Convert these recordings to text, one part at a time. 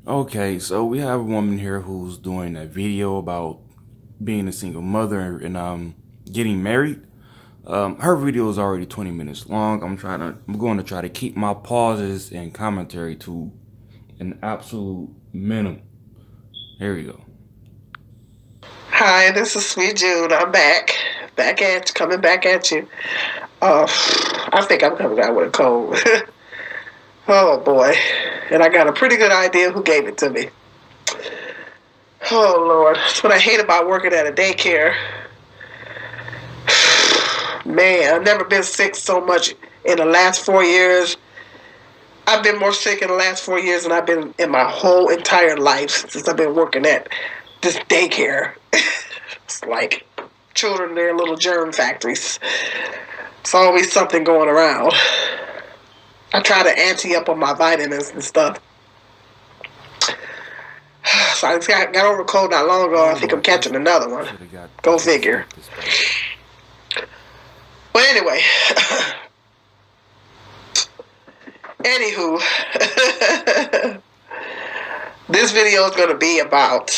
Okay, so we have a woman here who's doing a video about being a single mother and getting married. Her video is already 20 minutes long. I'm going to try to keep my pauses and commentary to an absolute minimum. Here we go. Hi, this is Sweet June. I'm coming back at you. Uh, I think I'm coming out with a cold. Oh boy, and I got a pretty good idea who gave it to me. Oh Lord, that's what I hate about working at a daycare. Man, I've never been sick so much in the last 4 years. I've been more sick in the last 4 years than I've been in my whole entire life since I've been working at this daycare. It's like children in their little germ factories. It's always something going around. I try to ante up on my vitamins and stuff. So I just got over a cold not long ago. I Oh think I'm Lord, catching another one. should have got Go this figure. stuff dispatched. But anyway, anywho, this video is going to be about,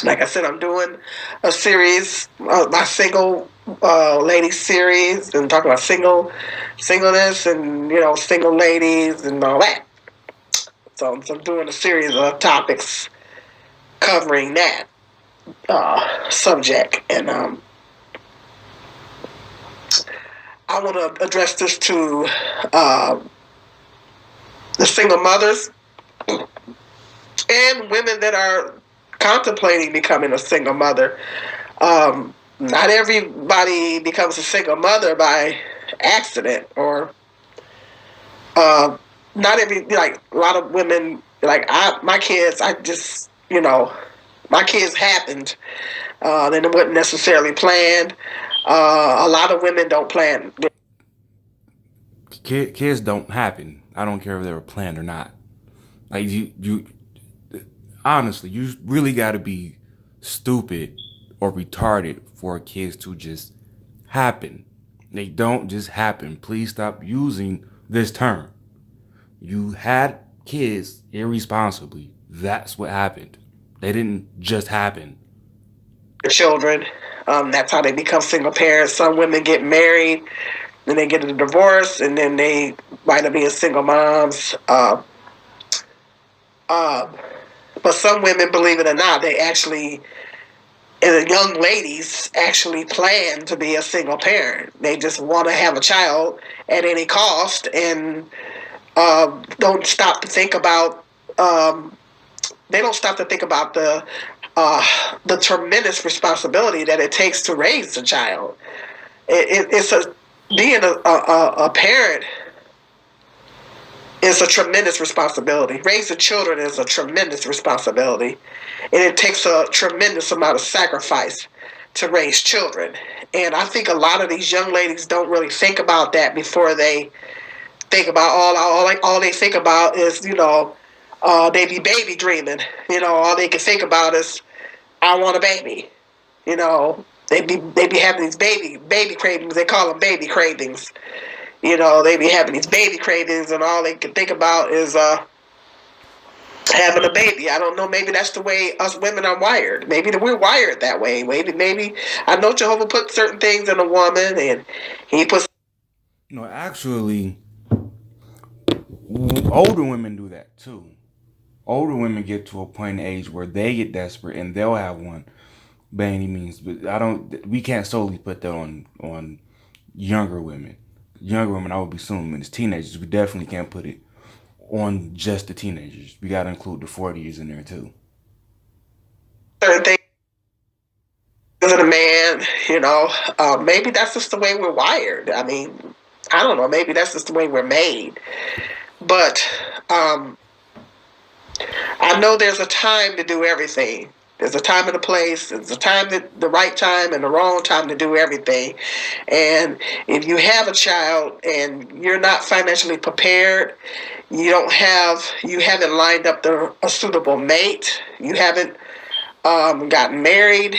like I said, I'm doing a series, my single lady series, and talking about singleness and single ladies and all that. So I'm doing a series of topics covering that subject, and I want to address this to uh, the single mothers and women that are contemplating becoming a single mother. Not everybody becomes a single mother by accident, or not every like a lot of women my kids. My kids happened. Then it wasn't necessarily planned. A lot of women don't plan. Kids don't happen. I don't care if they were planned or not. Like you honestly, you really got to be stupid or retarded for kids to just happen. They don't just happen. Please stop using this term. You had kids irresponsibly. That's what happened. They didn't just happen. Children. That's how they become single parents. Some women get married, then they get a divorce, and then they wind up being single moms. Uh, but some women, believe it or not, they actually, and the young ladies actually plan to be a single parent. They just want to have a child at any cost, and don't stop to think about. They don't stop to think about the tremendous responsibility that it takes to raise a child. It's a being a parent is a tremendous responsibility. Raising children is a tremendous responsibility, and it takes a tremendous amount of sacrifice to raise children. And I think a lot of these young ladies don't really think about that before they think about all they think about is they be baby dreaming. All they can think about is I want a baby. They be having these baby cravings. They call them baby cravings. They be having these baby cravings, and all they can think about is having a baby. I don't know. Maybe that's the way us women are wired. Maybe we're wired that way. Maybe I know Jehovah put certain things in a woman, and he puts. No, actually, older women do that too. Older women get to a point in age where they get desperate and they'll have one by any means. But I don't. We can't solely put that on younger women. Younger women, I would be assuming as teenagers. We definitely can't put it on just the teenagers. We got to include the 40s in there too. Certain things in a man. Maybe that's just the way we're wired. I mean, I don't know. Maybe that's just the way we're made. But I know there's a time to do everything. There's a time and a place. There's a time, the right time and the wrong time to do everything. And if you have a child and you're not financially prepared, you haven't lined up a suitable mate. You haven't gotten married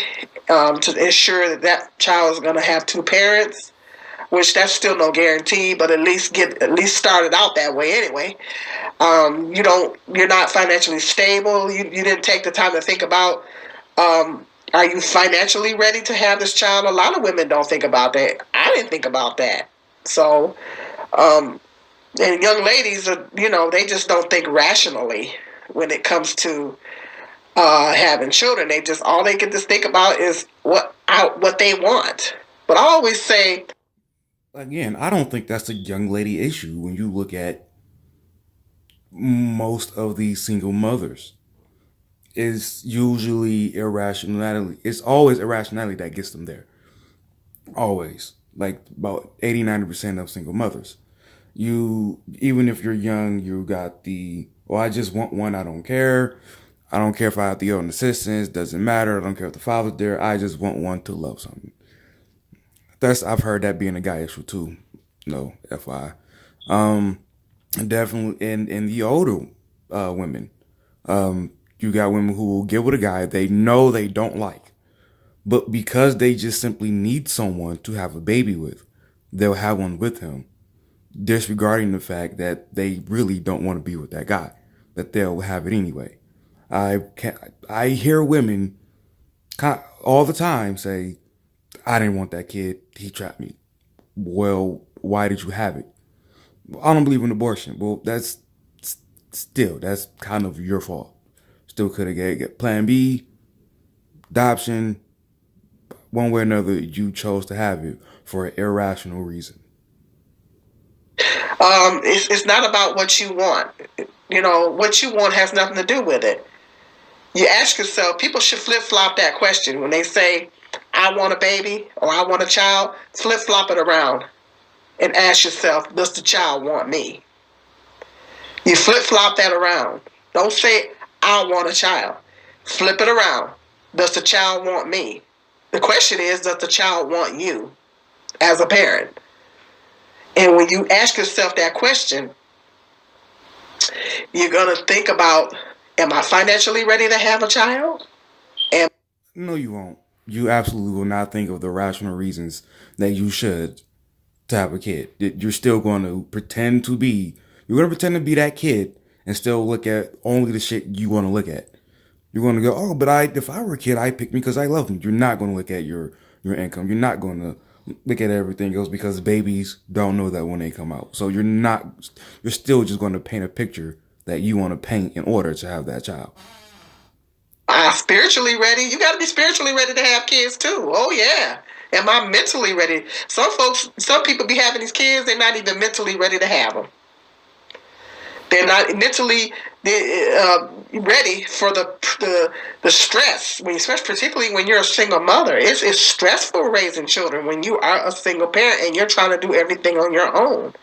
to ensure that child is going to have two parents. which that's still no guarantee, but at least started out that way anyway. You're not financially stable. You didn't take the time to think about, are you financially ready to have this child? A lot of women don't think about that. I didn't think about that. So, and young ladies they just don't think rationally when it comes to having children. They just, all they can just think about is what they want. But I always say, Again, I don't think that's a young lady issue when you look at most of these single mothers. It's usually irrationality. It's always irrationality that gets them there. Always. Like about 80-90% of single mothers. Even if you're young, you got I just want one, I don't care. I don't care if I have the own assistance, doesn't matter. I don't care if the father's there. I just want one to love something. I've heard that being a guy issue too. No, FYI. Definitely in the older women. You got women who will get with a guy they know they don't like, but because they just simply need someone to have a baby with, they'll have one with him, disregarding the fact that they really don't want to be with that guy, that they'll have it anyway. I hear women all the time say, I didn't want that kid, he trapped me. Well, why did you have it? I don't believe in abortion. Well, that's kind of your fault. Still could have get plan B, adoption. One way or another, you chose to have it for an irrational reason. it's not about what you want. What you want has nothing to do with it. You ask yourself, people should flip-flop that question when they say, I want a baby or I want a child. Flip-flop it around and ask yourself, does the child want me? You flip-flop that around. Don't say, I want a child. Flip it around. Does the child want me? The question is, does the child want you as a parent? And when you ask yourself that question, you're going to think about, am I financially ready to have a child? No, you won't. You absolutely will not think of the rational reasons that you should to have a kid. You're still going to pretend to be that kid and still look at only the shit you want to look at. You're going to go, oh, but if I were a kid, I'd pick me because I love me. You're not going to look at your income. You're not going to look at everything else because babies don't know that when they come out. So you're still just going to paint a picture that you want to paint in order to have that child. Spiritually ready. You got to be spiritually ready to have kids too. Oh yeah. Am I mentally ready? Some people be having these kids, they're not even mentally ready to have them. They're not mentally ready for the stress. Particularly when you're a single mother, it's stressful raising children when you are a single parent and you're trying to do everything on your own.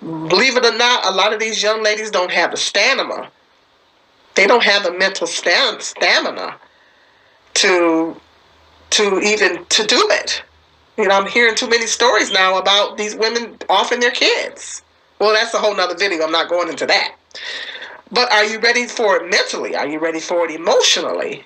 Believe it or not, a lot of these young ladies don't have the stamina. They don't have the mental stamina to do it. I'm hearing too many stories now about these women offing their kids. Well, that's a whole nother video. I'm not going into that. But are you ready for it mentally? Are you ready for it emotionally?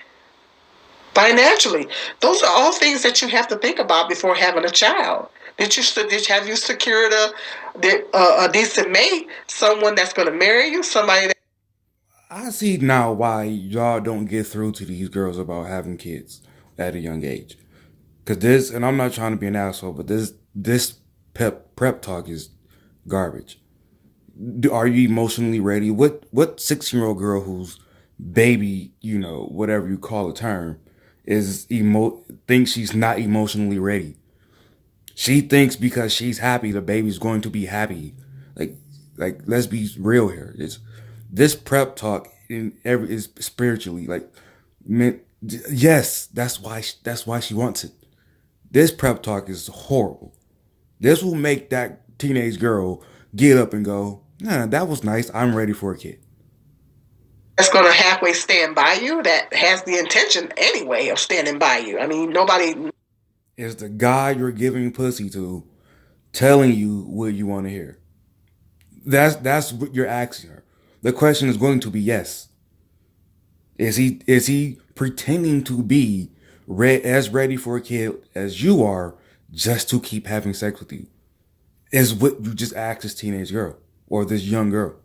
Financially? Those are all things that you have to think about before having a child. Have you secured a decent mate? Someone that's going to marry you? Somebody that... I see now why y'all don't get through to these girls about having kids at a young age. Because and I'm not trying to be an asshole, but this prep talk is garbage. Are you emotionally ready? What 16-year-old girl whose baby, whatever you call the term, thinks she's not emotionally ready? She thinks because she's happy, the baby's going to be happy. Like let's be real here. This prep talk is spiritually yes, that's why she wants it. This prep talk is horrible. This will make that teenage girl get up and go, nah, that was nice. I'm ready for a kid. That's going to halfway stand by you, that has the intention anyway of standing by you. I mean, nobody... Is the guy you're giving pussy to telling you what you want to hear? That's what you're asking her. The question is going to be yes. Is he pretending to be as ready for a kid as you are just to keep having sex with you? is what you just asked this teenage girl or this young girl.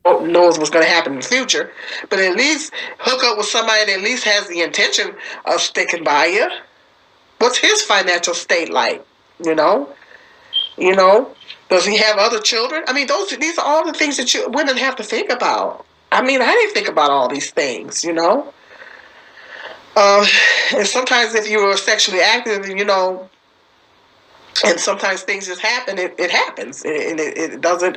Knows what's going to happen in the future, but at least hook up with somebody that at least has the intention of sticking by you. What's his financial state like? You know, you know, does he have other children? I mean, these are all the things that women have to think about. I mean, I didn't think about all these things. And sometimes if you are sexually active, and sometimes things just happen. It happens. It doesn't.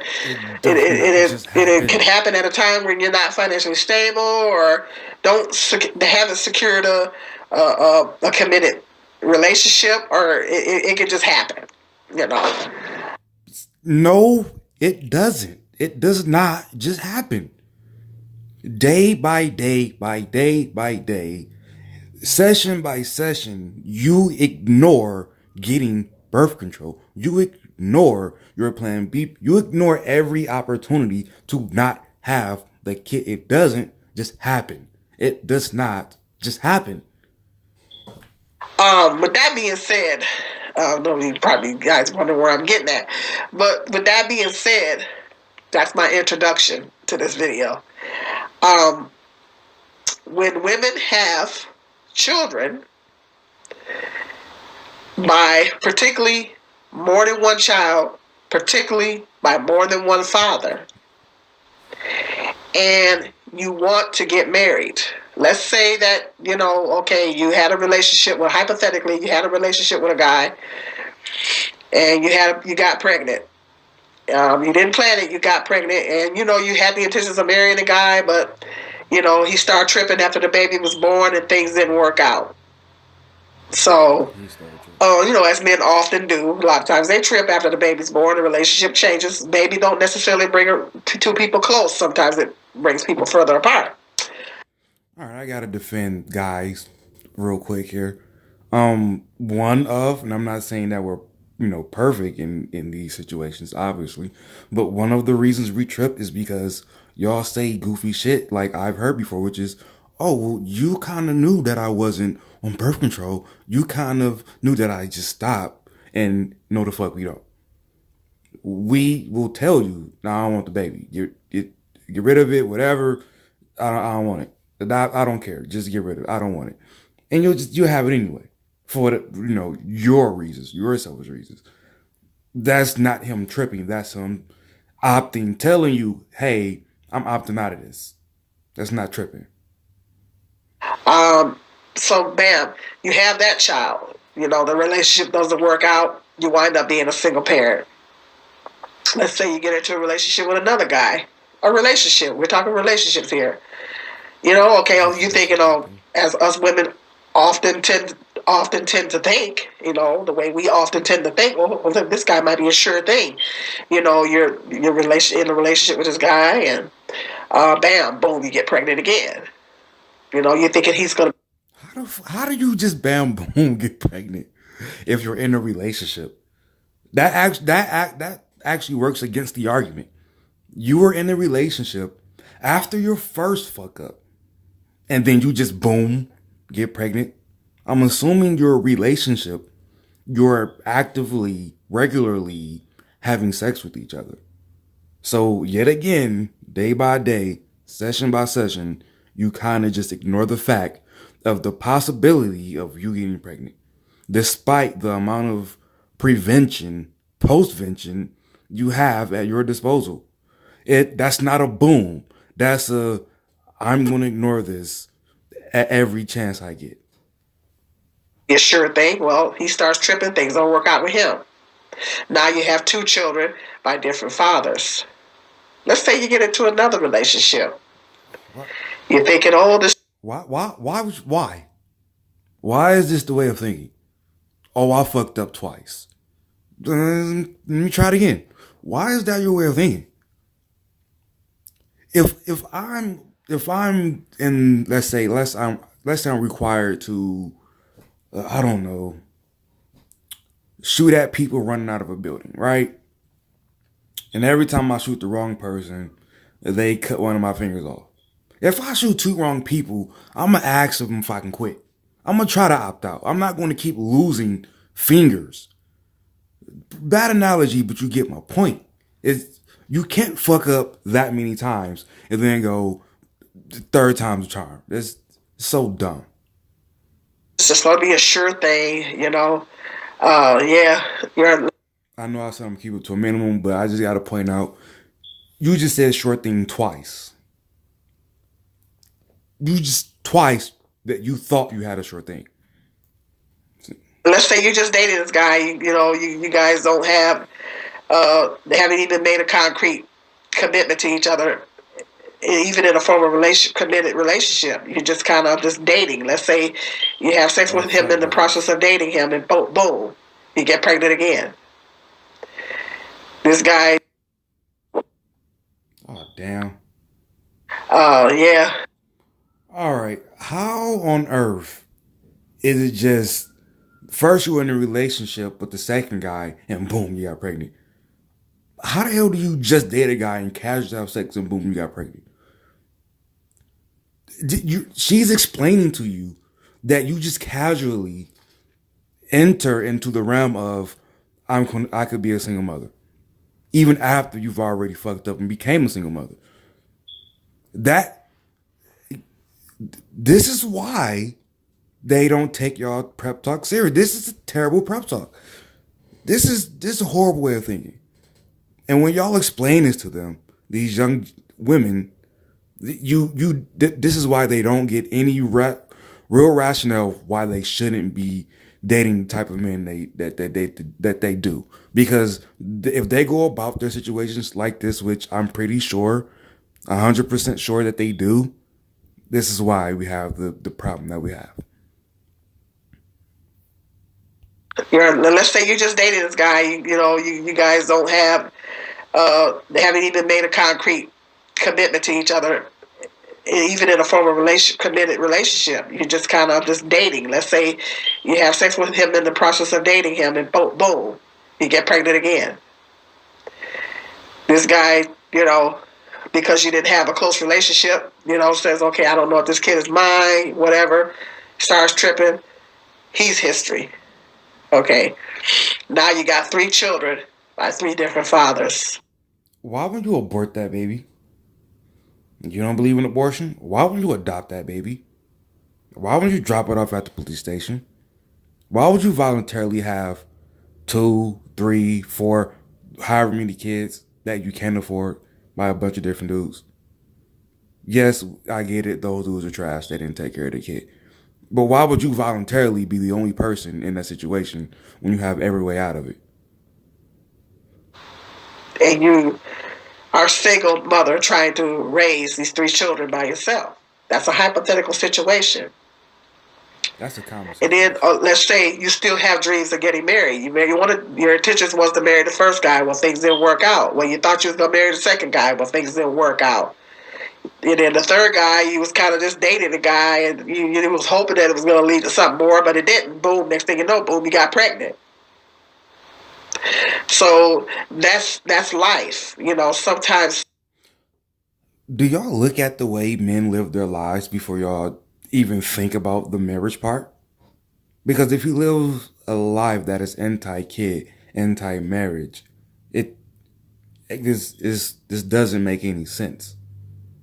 It can happen at a time when you're not financially stable or haven't secured a committed relationship, or it can just happen. No, it doesn't. It does not just happen. Day by day by day by day, session by session, you ignore getting birth control. You ignore your plan B. You ignore every opportunity to not have the kid. It doesn't just happen. It does not just happen. With that being said, no, you probably guys wonder where I'm getting at. But with that being said, that's my introduction to this video. When women have children by particularly more than one child, particularly by more than one father, and you want to get married. Let's say that, you had a relationship with, hypothetically, you had a relationship with a guy and you got pregnant. You didn't plan it, you got pregnant, and, you had the intentions of marrying the guy, but, he started tripping after the baby was born and things didn't work out. So, as men often do, a lot of times they trip after the baby's born, the relationship changes. Baby don't necessarily bring two people close. Sometimes it brings people further apart. All right, I gotta defend guys real quick here. And I'm not saying that we're perfect in these situations, obviously, but one of the reasons we trip is because y'all say goofy shit like I've heard before, which is, oh, well, you kind of knew that I wasn't on birth control. You kind of knew that I just stopped, and no, the fuck we don't. We will tell you, no, I don't want the baby. Get rid of it, whatever. I don't want it. I don't care. Just get rid of it. I don't want it. And you'll have it anyway for your reasons, your selfish reasons. That's not him tripping. That's him telling you, hey, I'm opting out of this. That's not tripping. So, bam, you have that child. The relationship doesn't work out. You wind up being a single parent. Let's say you get into a relationship with another guy. A relationship. We're talking relationships here. You're thinking, as us women often tend to think, the way we often tend to think, well, this guy might be a sure thing. You're in a relationship with this guy, and bam, boom, you get pregnant again. You're thinking he's gonna. How do you just bam, boom, get pregnant if you're in a relationship? That actually works against the argument. You were in a relationship after your first fuck up, and then you just boom, get pregnant. I'm assuming your relationship, you're actively, regularly having sex with each other. So yet again, day by day, session by session, you kind of just ignore the fact of the possibility of you getting pregnant, despite the amount of prevention, postvention you have at your disposal. That's not a boom. That's I'm going to ignore this at every chance I get. A sure thing. Well, he starts tripping. Things don't work out with him. Now you have two children by different fathers. Let's say you get into another relationship. What? You're thinking, this. Why? Why is this the way of thinking? Oh, I fucked up twice. Let me try it again. Why is that your way of thinking? If I'm in, let's say I'm required to, I don't know, shoot at people running out of a building, right? And every time I shoot the wrong person, they cut one of my fingers off. If I shoot two wrong people, I'm going to ask them if I can quit. I'm going to try to opt out. I'm not going to keep losing fingers bad analogy, but you get my point. It's you can't fuck up that many times and then go third time's a charm. That's so dumb. It's just gonna be a sure thing, you know. Yeah, you're I know I said I'm gonna keep it to a minimum, but I just gotta point out you just said short thing twice. You just twice that you thought you had a short thing. let's say you just dated this guy, you know, you guys don't have, they haven't even made a concrete commitment to each other, even in a form of committed relationship. You're just kind of just dating. Let's say you have sex Oh, with him in flat the process brothers. of dating him, and boom, boom, you get pregnant again. This guy, Oh damn. yeah, All right. How on earth is it just first you were in a relationship with the second guy and boom you got pregnant? How the hell do you just date a guy and casually have sex and boom you got pregnant? She's explaining to you that you just casually enter into the realm of I could be a single mother even after you've already fucked up and became a single mother. That this is why they don't take y'all prep talk serious. This is a terrible prep talk. This is a horrible way of thinking. And when y'all explain this to them, these young women, this is why they don't get any real rationale why they shouldn't be dating the type of men they do. Because if they go about their situations like this, which I'm pretty sure, 100% sure that they do, this is why we have the problem that we have. let's say you just dated this guy, you know, you guys don't have, they haven't even made a concrete commitment to each other, even in a form of committed relationship. You're just kind of just dating. Let's say you have sex with him in the process of dating him, and boom, boom, you get pregnant again. This guy, you know, because you didn't have a close relationship, you know, says, okay, I don't know if this kid is mine, whatever, starts tripping. He's history. Okay. Now you got 3 children by 3 different fathers. Why would you abort that baby? You don't believe in abortion? Why would you adopt that baby? Why would you drop it off at the police station? Why would you voluntarily have two, three, four, however many kids that you can afford by a bunch of different dudes? Yes, I get it. Those dudes are trash. They didn't take care of the kid. But why would you voluntarily be the only person in that situation when you have every way out of it? And you are a single mother trying to raise these 3 children by yourself. That's a hypothetical situation. That's a And conversation. then let's say you still have dreams of getting married. Your intentions was to marry the first guy. Well, things didn't work out. Well, you thought you was gonna marry the second guy. Well, things didn't work out. And then the third guy, you was kind of just dating the guy, and you was hoping that it was gonna lead to something more, but it didn't. Boom! Next thing you know, boom! You got pregnant. So that's life. You know, sometimes Do y'all look at the way men live their lives before y'all even think about the marriage part? Because if you live a life that is anti-kid, anti-marriage, it, this doesn't make any sense.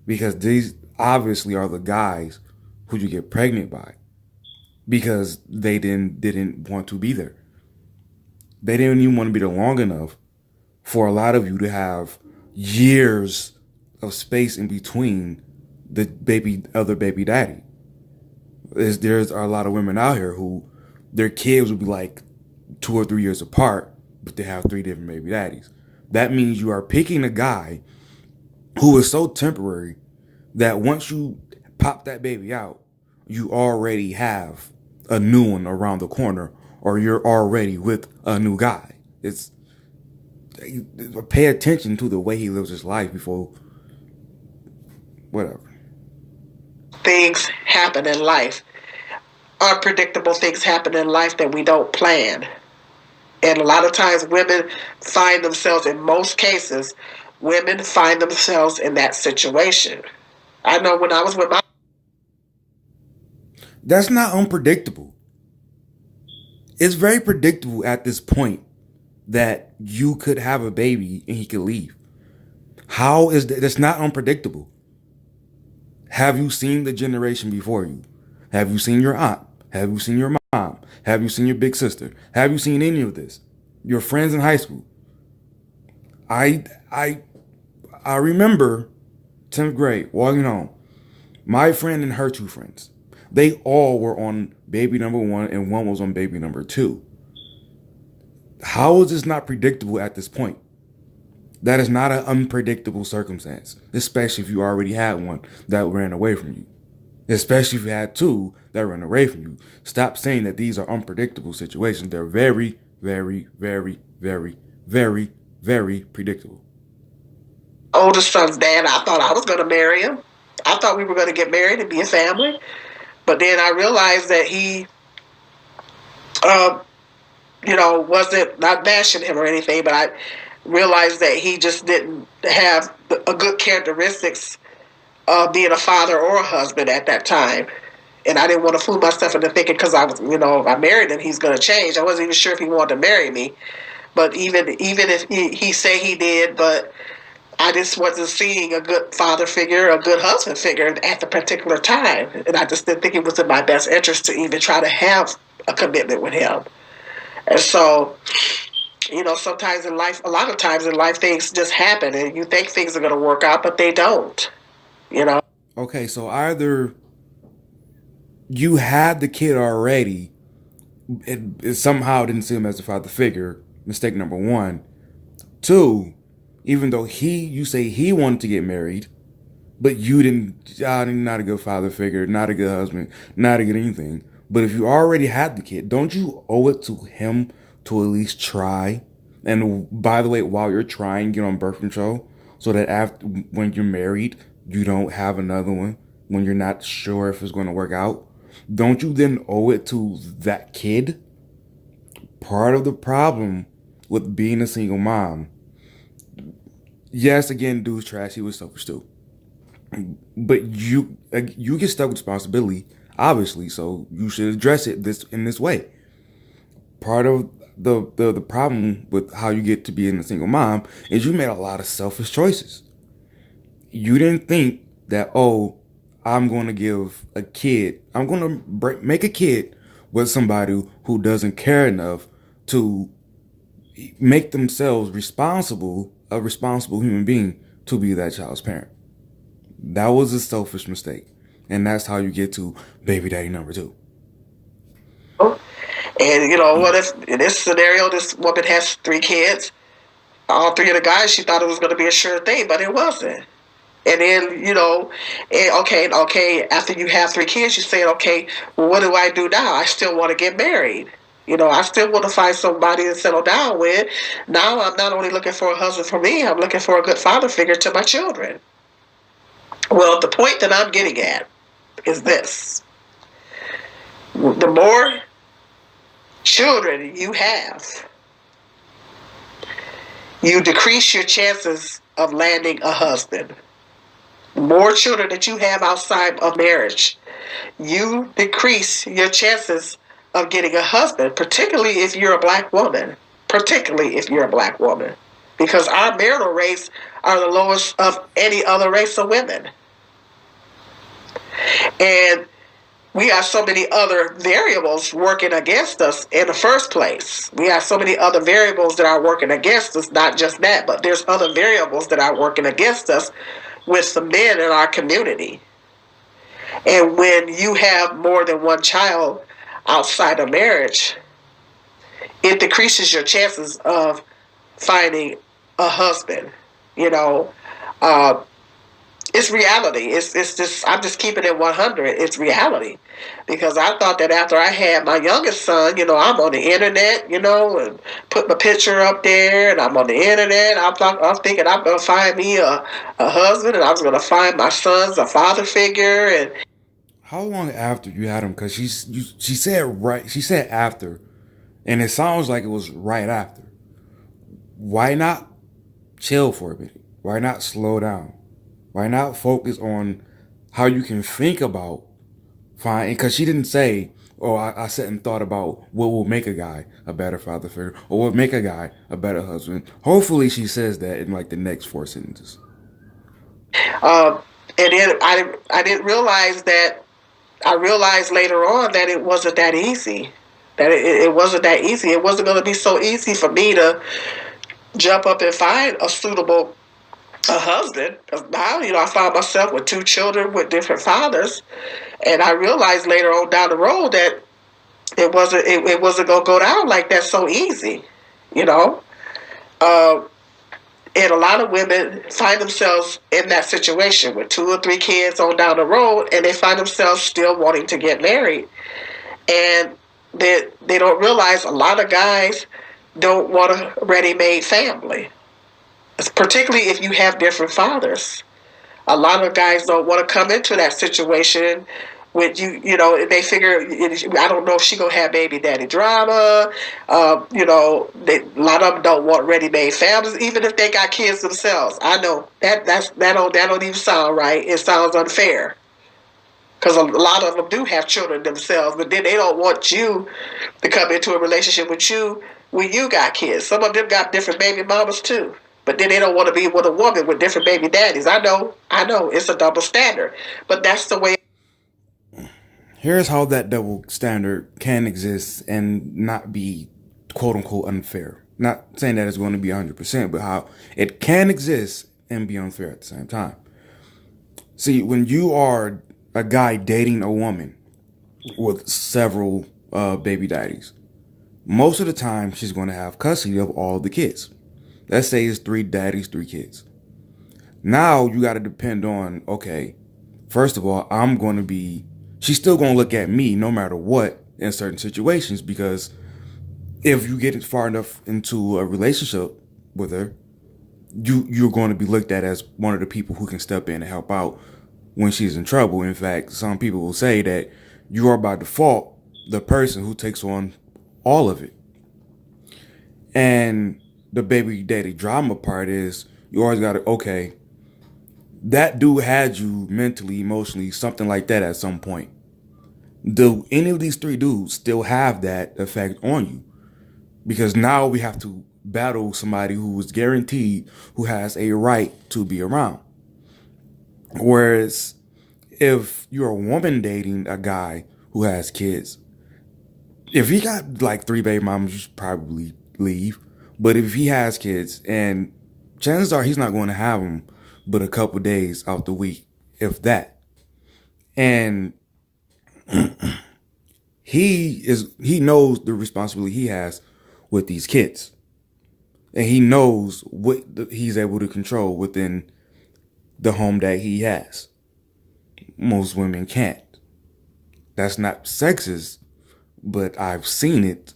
Because these obviously are the guys who you get pregnant by because they didn't want to be there. They didn't even want to be there long enough for a lot of you to have years of space in between the other baby daddy. There's a lot of women out here who their kids will be like 2 or 3 years apart, but they have 3 different baby daddies. That means you are picking a guy who is so temporary that once you pop that baby out, you already have a new one around the corner, or you're already with a new guy. It's pay attention to the way he lives his life before whatever. things happen in life, unpredictable things happen in life that we don't plan. And a lot of times, in most cases, women find themselves in that situation. I know when I was with my That's not unpredictable. It's very predictable at this point that you could have a baby and he could leave? How is that? That's not unpredictable. Have you seen the generation before you? Have you seen your aunt? Have you seen your mom? Have you seen your big sister? Have you seen any of this? Your friends in high school? I I I remember 10th grade walking home. My friend and her two friends. They all were on baby number one and one was on baby number two. How is this not predictable at this point? That is not an unpredictable circumstance, especially if you already had one that ran away from you. Especially if you had two that ran away from you. Stop saying that these are unpredictable situations. They're very, very, very, very, very, very predictable. Oldest son's dad, I thought I was going to marry him. I thought we were going to get married and be a family. But then I realized that he, wasn't, not bashing him or anything, but I realized that he just didn't have a good characteristics of being a father or a husband at that time. And I didn't want to fool myself into thinking because I was, if I married him, he's going to change. I wasn't even sure if he wanted to marry me. But even if he say he did, but I just wasn't seeing a good father figure, a good husband figure at the particular time. And I just didn't think it was in my best interest to even try to have a commitment with him. And so, sometimes in life, a lot of times in life, things just happen and you think things are going to work out, but they don't, Okay, so either you had the kid already, it somehow didn't see him as a father figure, mistake number one. Two, even though you say he wanted to get married, but you didn't, not a good father figure, not a good husband, not a good anything. But if you already had the kid, don't you owe it to him to at least try? And by the way, while you're trying, get on birth control so that after when you're married, you don't have another one when you're not sure if it's going to work out. Don't you then owe it to that kid? Part of the problem with being a single mom, yes, again, dude's trash. He was selfish too. But you get stuck with responsibility, obviously, so you should address it in this way. Part of the problem with how you get to being a single mom is you made a lot of selfish choices. You didn't think that, I'm going to make a kid with somebody who doesn't care enough to make themselves a responsible human being to be that child's parent. That was a selfish mistake. And that's how you get to baby daddy number two. And what if in this scenario, this woman has 3 kids, all 3 of the guys, she thought it was going to be a sure thing, but it wasn't. And then, okay, after you have 3 kids, you say, okay, well, what do I do now? I still want to get married. I still want to find somebody to settle down with. Now I'm not only looking for a husband for me, I'm looking for a good father figure to my children. Well, the point that I'm getting at is this. The more children you have, you decrease your chances of landing a husband. The more children that you have outside of marriage, you decrease your chances of getting a husband, particularly if you're a black woman. Because our marital rates are the lowest of any other race of women. And we have so many other variables working against us in the first place. We have so many other variables that are working against us, not just that, but there's other variables that are working against us with the men in our community. And when you have more than one child outside of marriage, it decreases your chances of finding a husband. It's reality. It's just, I'm just keeping it 100. It's reality. Because I thought that after I had my youngest son, I'm on the internet, and put my picture up there, and I'm on the internet. I'm thinking I'm going to find me a husband, and I was going to find my sons a father figure. And how long after you had him? Because she said after, and it sounds like it was right after. Why not chill for a minute? Why not slow down? Why not focus on how you can think about finding? Because she didn't say, or I sat and thought about what will make a guy a better father figure, or what would make a guy a better husband. Hopefully, she says that in like the next 4 sentences. Um, and then I didn't realize that. I realized later on that it wasn't that easy. That it wasn't that easy. It wasn't going to be so easy for me to jump up and find a suitable a husband. Because now, I found myself with two children with different fathers, and I realized later on down the road that it wasn't going to go down like that so easy. You know, uh, and a lot of women find themselves in that situation with two or three kids on down the road, and they find themselves still wanting to get married. And they don't realize a lot of guys don't want a ready-made family, particularly if you have different fathers. A lot of guys don't want to come into that situation with they figure, I don't know if she gonna have baby daddy drama. A lot of them don't want ready-made families, even if they got kids themselves. I know that don't even sound right. It sounds unfair because a lot of them do have children themselves, but then they don't want you to come into a relationship with you when you got kids. Some of them got different baby mamas too. But then they don't want to be with a woman with different baby daddies. I know, it's a double standard. But that's the way. Here's how that double standard can exist and not be quote unquote unfair. Not saying that it's going to be 100%, but how it can exist and be unfair at the same time. See, when you are a guy dating a woman with several baby daddies, most of the time she's going to have custody of all the kids. Let's say it's 3 daddies, 3 kids. Now you got to depend on, okay, first of all, she's still going to look at me no matter what in certain situations, because if you get far enough into a relationship with her, you're going to be looked at as one of the people who can step in and help out when she's in trouble. In fact, some people will say that you are by default the person who takes on all of it. And the baby daddy drama part is you always got to, okay, that dude had you mentally, emotionally, something like that at some point. Do any of these 3 dudes still have that effect on you? Because now we have to battle somebody who is guaranteed, who has a right to be around. Whereas if you're a woman dating a guy who has kids, if he got like 3 baby mamas, you should probably leave. But if he has kids, and chances are he's not going to have them but a couple days out the week, if that. And he knows the responsibility he has with these kids. And he knows what he's able to control within the home that he has. Most women can't. That's not sexist, but I've seen it.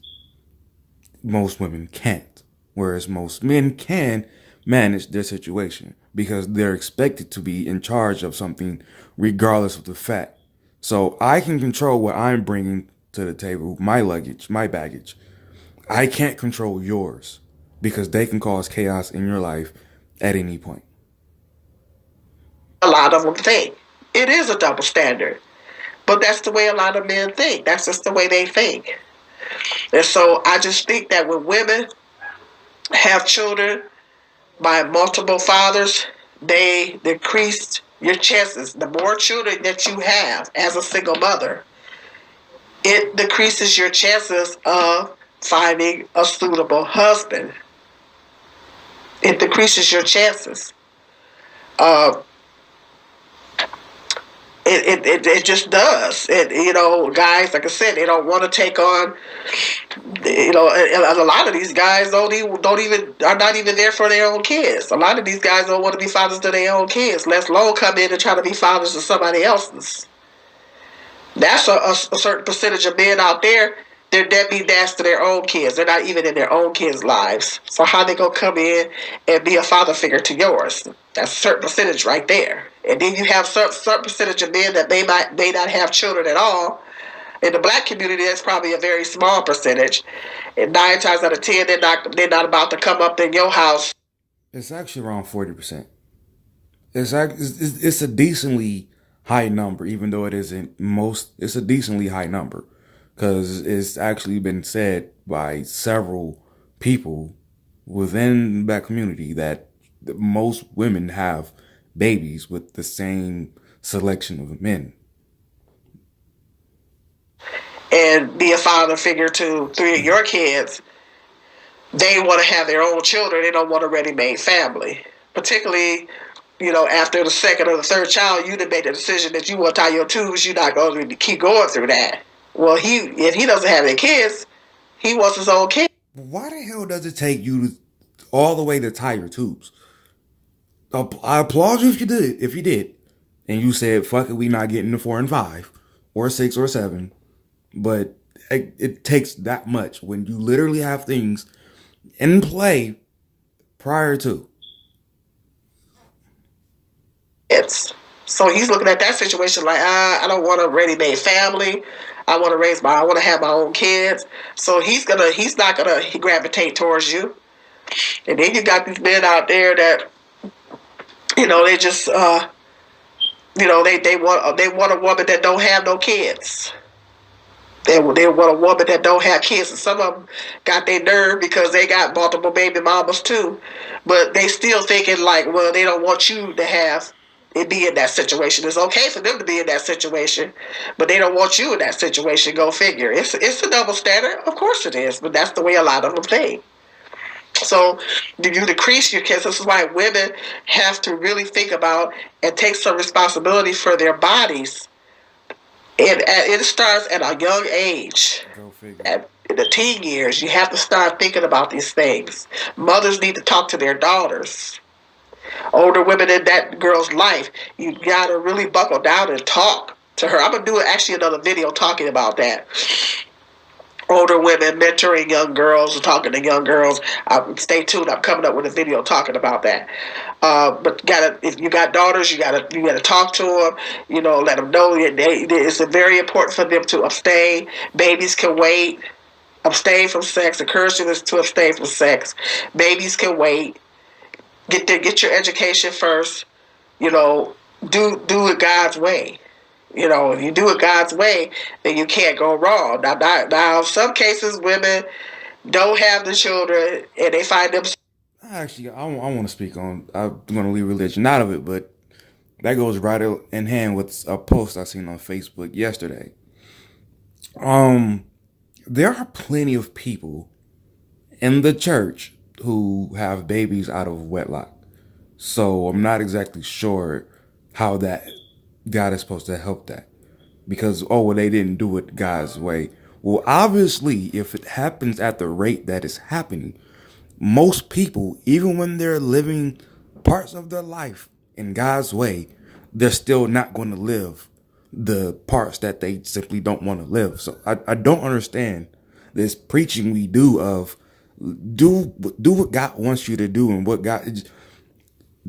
Most women can't. Whereas most men can manage their situation because they're expected to be in charge of something regardless of the fact. So I can control what I'm bringing to the table, my luggage, my baggage. I can't control yours because they can cause chaos in your life at any point. A lot of them think it is a double standard, but that's the way a lot of men think. That's just the way they think. And so I just think that when women have children by multiple fathers, they decrease your chances. The more children that you have as a single mother, it decreases your chances of finding a suitable husband. It decreases your chances. Uh, it just does. Guys, like I said, they don't want to take on. A lot of these guys are not even there for their own kids. A lot of these guys don't want to be fathers to their own kids, let alone come in and try to be fathers to somebody else's. That's a certain percentage of men out there. They're deadbeat dads to their own kids. They're not even in their own kids' lives. So how they gonna come in and be a father figure to yours? That's a certain percentage right there. And then you have certain percentage of men that may not have children at all. In the black community, that's probably a very small percentage. And 9 times out of 10, they're not about to come up in your house. It's actually around 40%. It's a decently high number, even though it isn't most. It's a decently high number. because it's actually been said by several people within that community that most women have babies with the same selection of men. And be a father figure to three of your kids, they want to have their own children. They don't want a ready-made family. Particularly, after the second or the third child, you done made the decision that you want to tie your tubes. You're not going to keep going through that. Well, if he doesn't have any kids, he wants his own kids. Why the hell does it take you all the way to tie your tubes? I applaud you if you did, and you said, "Fuck it, we not getting to 4 and 5, or 6 or 7." But it takes that much when you literally have things in play prior to. So he's looking at that situation like, I don't want a ready-made family. I want to have my own kids. So he's not gonna gravitate towards you. And then you got these men out there that, they just, they want a woman that don't have no kids. They want a woman that don't have kids. And some of them got their nerve because they got multiple baby mamas too. But they still thinking like, well, they don't want you to have it be in that situation. It's okay for them to be in that situation, but they don't want you in that situation. Go figure. It's a double standard. Of course it is, but that's the way a lot of them think. So you decrease your kids. This is why women have to really think about and take some responsibility for their bodies. And it starts at a young age. Go figure. In the teen years, you have to start thinking about these things. Mothers need to talk to their daughters. Older women in that girl's life, you gotta really buckle down and talk to her. I'm gonna do actually another video talking about that. Older women mentoring young girls, talking to young girls. Stay tuned. I'm coming up with a video talking about that. But if you got daughters, you gotta talk to them. Let them know it's very important for them to abstain. Babies can wait. Abstain from sex. Encouraging is to abstain from sex. Babies can wait. Get your education first. Do it God's way. If you do it God's way, then you can't go wrong. Now, in some cases, women don't have the children, and they find them. Actually, I want to speak on. I'm going to leave religion out of it, but that goes right in hand with a post I seen on Facebook yesterday. There are plenty of people in the church who have babies out of wedlock. So I'm not exactly sure how that God is supposed to help that. Because, they didn't do it God's way. Well, obviously, if it happens at the rate that is happening, most people, even when they're living parts of their life in God's way, they're still not going to live the parts that they simply don't want to live. So I don't understand this preaching we do of do what God wants you to do and what God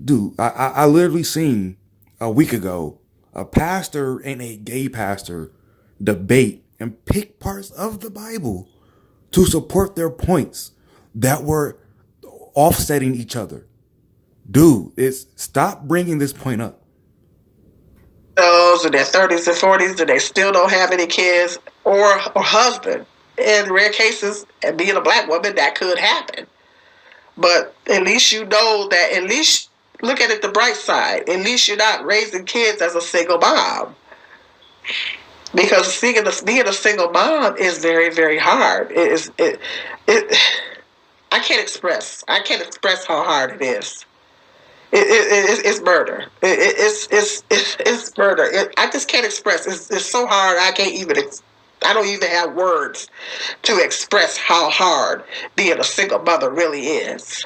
do. I literally seen a week ago a pastor and a gay pastor debate and pick parts of the Bible to support their points that were offsetting each other. Dude, stop bringing this point up. Those in their 30s and 40s, and they still don't have any kids or husband. In rare cases, and being a black woman, that could happen. But at least you know that, at least look at it the bright side. At least you're not raising kids as a single mom. Because being a single mom is very, very hard. I can't express how hard it is. It's murder. It's murder. I just can't express. It's so hard. I don't even have words to express how hard being a single mother really is.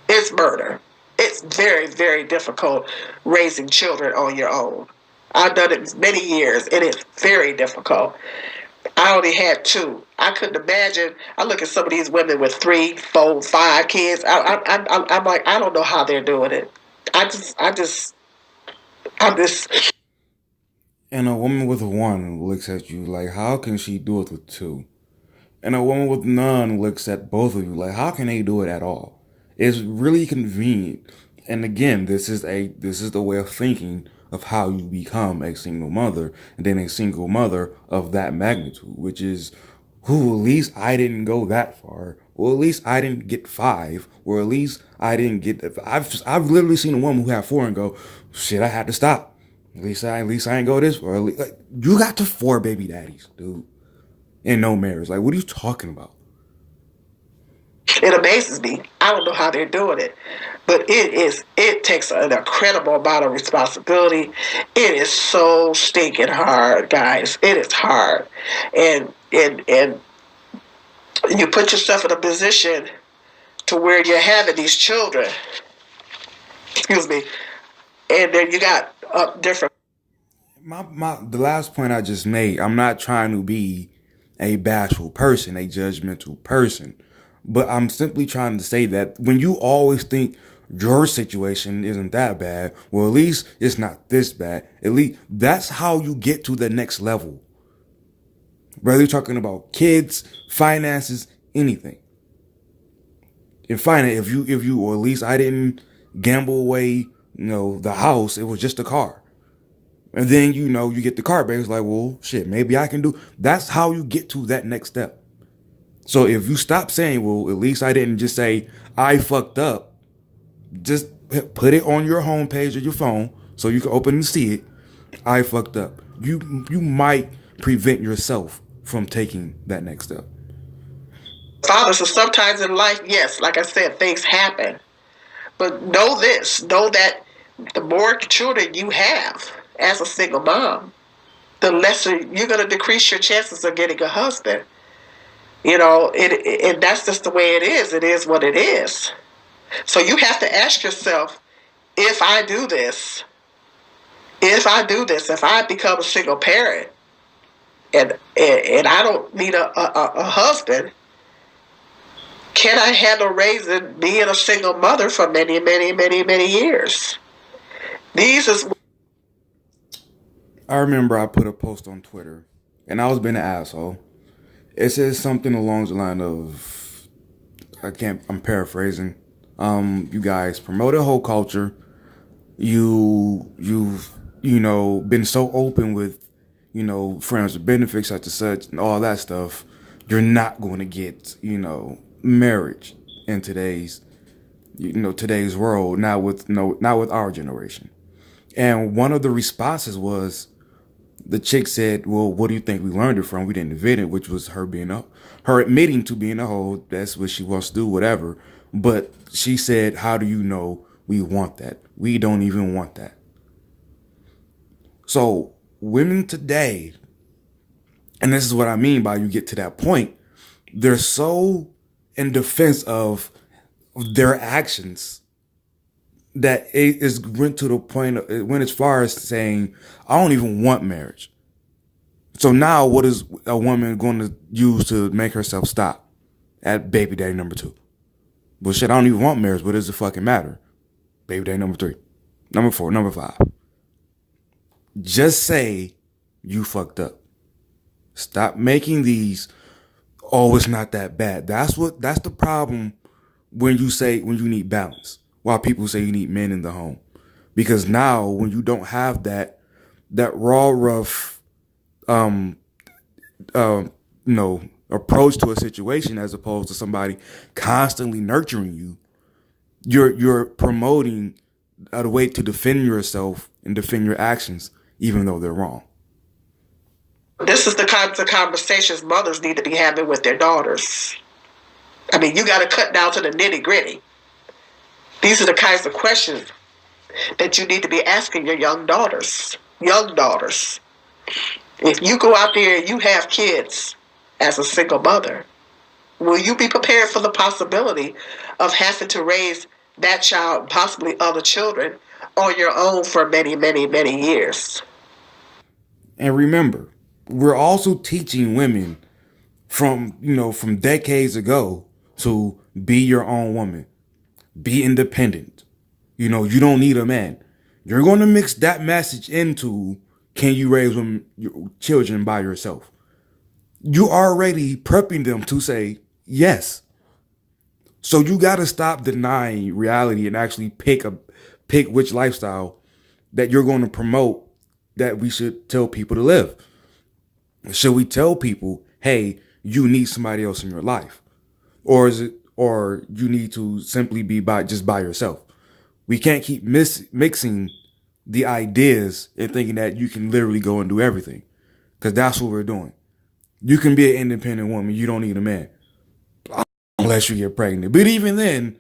It's murder. It's very, very difficult raising children on your own. I've done it many years, and it's very difficult. I only had 2. I couldn't imagine. I look at some of these women with 3, 4, 5 kids. I'm like, I don't know how they're doing it. I'm just. And a woman with 1 looks at you like, how can she do it with 2? And a woman with none looks at both of you like, how can they do it at all? It's really convenient. And again, this is the way of thinking of how you become a single mother, and then a single mother of that magnitude, which is, who, at least I didn't go that far. Or at least I didn't get 5. Or at least I didn't get. I've literally seen a woman who had 4 and go, shit, I had to stop. At least I ain't go this far. Like, you got to 4 baby daddies, dude, and no marriage. Like, what are you talking about? It amazes me. I don't know how they're doing it, but it takes an incredible amount of responsibility. It is so stinking hard, guys. It is hard, and you put yourself in a position to where you're having these children. Excuse me, and then you got different. The last point I just made, I'm not trying to be a bashful person, a judgmental person, but I'm simply trying to say that when you always think your situation isn't that bad, well, at least it's not this bad. At least that's how you get to the next level. Whether you're talking about kids, finances, anything. In finance, if you, or at least I didn't gamble away, the house, it was just a car. And then, you get the car back. It's like, well, shit, maybe I can do. That's how you get to that next step. So if you stop saying, well, at least I didn't just say, I fucked up, just put it on your homepage of your phone so you can open and see it. I fucked up. You might prevent yourself from taking that next step. Father, so sometimes in life, yes, like I said, things happen. But know that the more children you have as a single mom, the lesser you're going to decrease your chances of getting a husband. And that's just the way it is. It is what it is. So you have to ask yourself, if I do this, if I become a single parent, and I don't need a husband, can I handle raising being a single mother for many, many, many, many years? I remember I put a post on Twitter, and I was being an asshole. It says something along the line of, I'm paraphrasing. You guys promote a whole culture. You've been so open with, friends with benefits such and such and all that stuff. You're not going to get, marriage in today's world, not with our generation. And one of the responses was, the chick said, well, what do you think we learned it from? We didn't invent it, which was her admitting to being a hoe. That's what she wants to do, whatever. But she said, how do you know we want that? We don't even want that. So women today, and this is what I mean by you get to that point, they're so in defense of their actions that it is went to the point it went as far as saying, I don't even want marriage. So now what is a woman going to use to make herself stop at baby daddy number 2? Well, shit, I don't even want marriage. What does it fucking matter? Baby daddy number 3, number 4, number 5. Just say you fucked up. Stop making these, oh, it's not that bad. That's the problem when you need balance. While people say you need men in the home. Because now when you don't have that raw, rough, approach to a situation, as opposed to somebody constantly nurturing you, you're promoting a way to defend yourself and defend your actions, even though they're wrong. This is the kinds of conversations mothers need to be having with their daughters. I mean, you got to cut down to the nitty gritty. These are the kinds of questions that you need to be asking your young daughters. If you go out there and you have kids as a single mother, will you be prepared for the possibility of having to raise that child, possibly other children, on your own for many, many, many years? And remember, we're also teaching women from decades ago to be your own woman. Be independent. You don't need a man. You're going to mix that message into, can you raise your children by yourself? You already prepping them to say yes. So you got to stop denying reality and actually pick which lifestyle that you're going to promote that we should tell people to live? Should we tell people, hey, you need somebody else in your life? Or is it, or you need to simply be just by yourself? We can't keep mixing the ideas and thinking that you can literally go and do everything. Because that's what we're doing. You can be an independent woman. You don't need a man. Unless you get pregnant. But even then,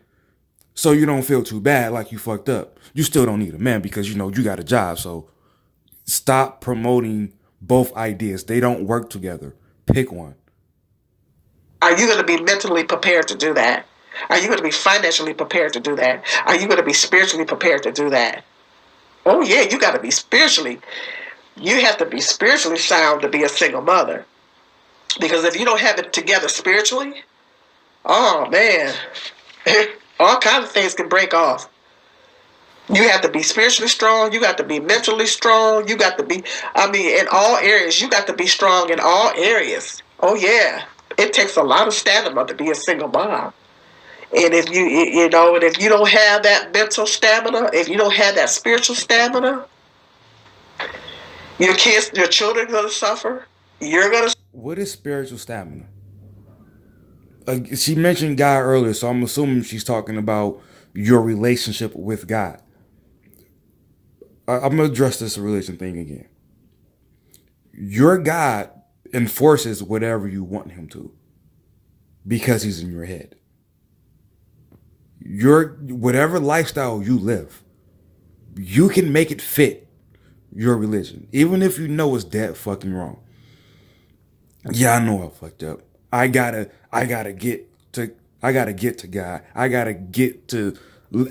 so you don't feel too bad like you fucked up, you still don't need a man because, you know, you got a job. So stop promoting both ideas. They don't work together. Pick one. Are you going to be mentally prepared to do that? Are you going to be financially prepared to do that? Are you going to be spiritually prepared to do that? Oh, yeah, you got to be spiritually. You have to be spiritually sound to be a single mother. Because if you don't have it together spiritually, oh, man, all kinds of things can break off. You have to be spiritually strong. You got to be mentally strong. You got to be, in all areas. You got to be strong in all areas. Oh, yeah. It takes a lot of stamina to be a single mom. And if you don't have that mental stamina, if you don't have that spiritual stamina, your children are going to suffer. You're going to. What is spiritual stamina? She mentioned God earlier, so I'm assuming she's talking about your relationship with God. I'm going to address this religion thing again. Your God enforces whatever you want him to because he's in your head. Whatever lifestyle you live, you can make it fit your religion, even if you know it's dead fucking wrong. Yeah, I know I fucked up. I gotta get to God. I gotta get to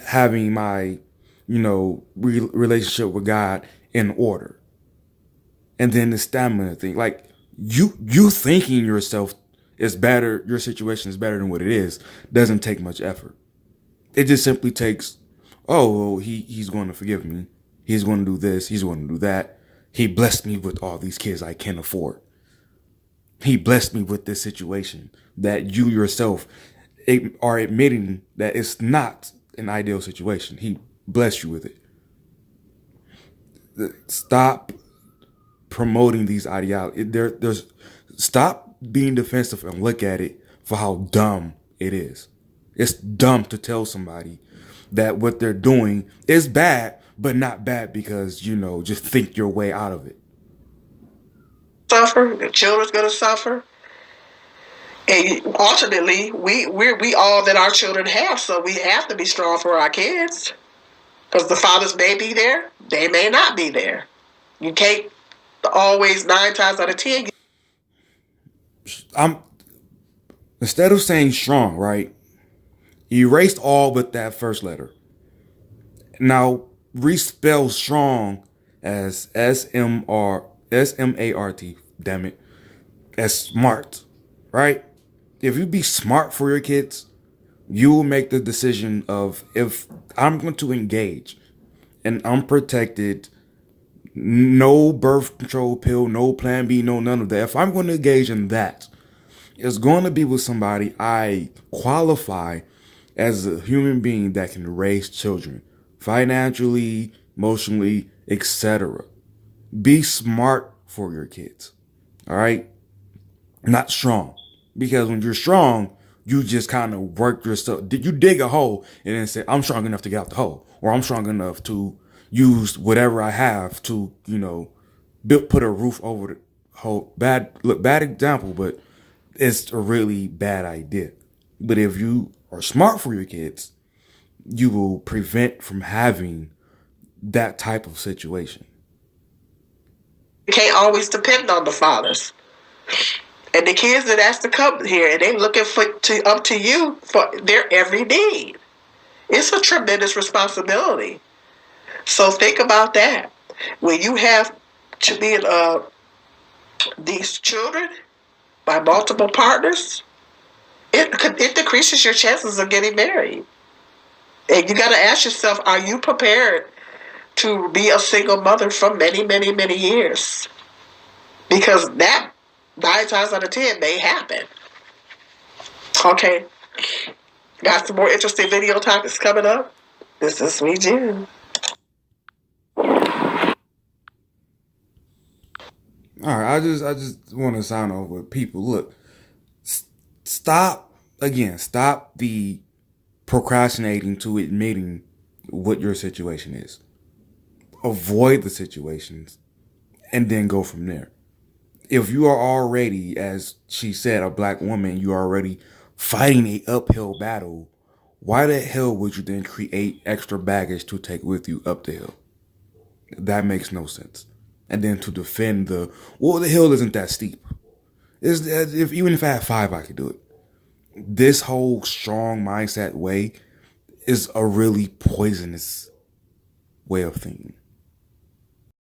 having my, relationship with God in order. And then the stamina thing, like you thinking yourself is better, your situation is better than what it is, doesn't take much effort. It just simply takes, he's going to forgive me. He's going to do this. He's going to do that. He blessed me with all these kids I can't afford. He blessed me with this situation that you yourself are admitting that it's not an ideal situation. He blessed you with it. Stop promoting these ideologies. Stop being defensive and look at it for how dumb it is. It's dumb to tell somebody that what they're doing is bad, but not bad because, just think your way out of it. Suffer, the children's going to suffer. And ultimately, we all that our children have, so we have to be strong for our kids. Because the fathers may be there, they may not be there. You can't always 9 times out of 10. Instead of saying strong, right? Erased all but that first letter. Now, respell strong as S-M-A-R-T, damn it, as smart, right? If you be smart for your kids, you will make the decision of, if I'm going to engage and I'm protected, no birth control pill, no plan B, no none of that. If I'm going to engage in that, it's going to be with somebody I qualify as a human being that can raise children financially, emotionally, etc. Be smart for your kids. All right? Not strong. Because when you're strong, you just kind of work yourself. You dig a hole and then say, I'm strong enough to get out the hole. Or I'm strong enough to use whatever I have to, put a roof over the hole. Bad example, but it's a really bad idea. But if you are smart for your kids, you will prevent from having that type of situation. You can't always depend on the fathers. And the kids that has to come here, and they looking up to you for their every need. It's a tremendous responsibility. So think about that. When you have to be these children by multiple partners, it decreases your chances of getting married. And you got to ask yourself, are you prepared to be a single mother for many, many, many years? Because that 9 times out of 10 may happen. Okay. Got some more interesting video topics coming up. This is Sweet June. All right, I just want to sign off with people. Look, stop again. Stop the procrastinating to admitting what your situation is. Avoid the situations and then go from there. If you are already, as she said, a black woman, you are already fighting a uphill battle, why the hell would you then create extra baggage to take with you up the hill? That makes no sense. And then to defend the hill isn't that steep. Even if I had 5, I could do it. This whole strong mindset way is a really poisonous way of thinking.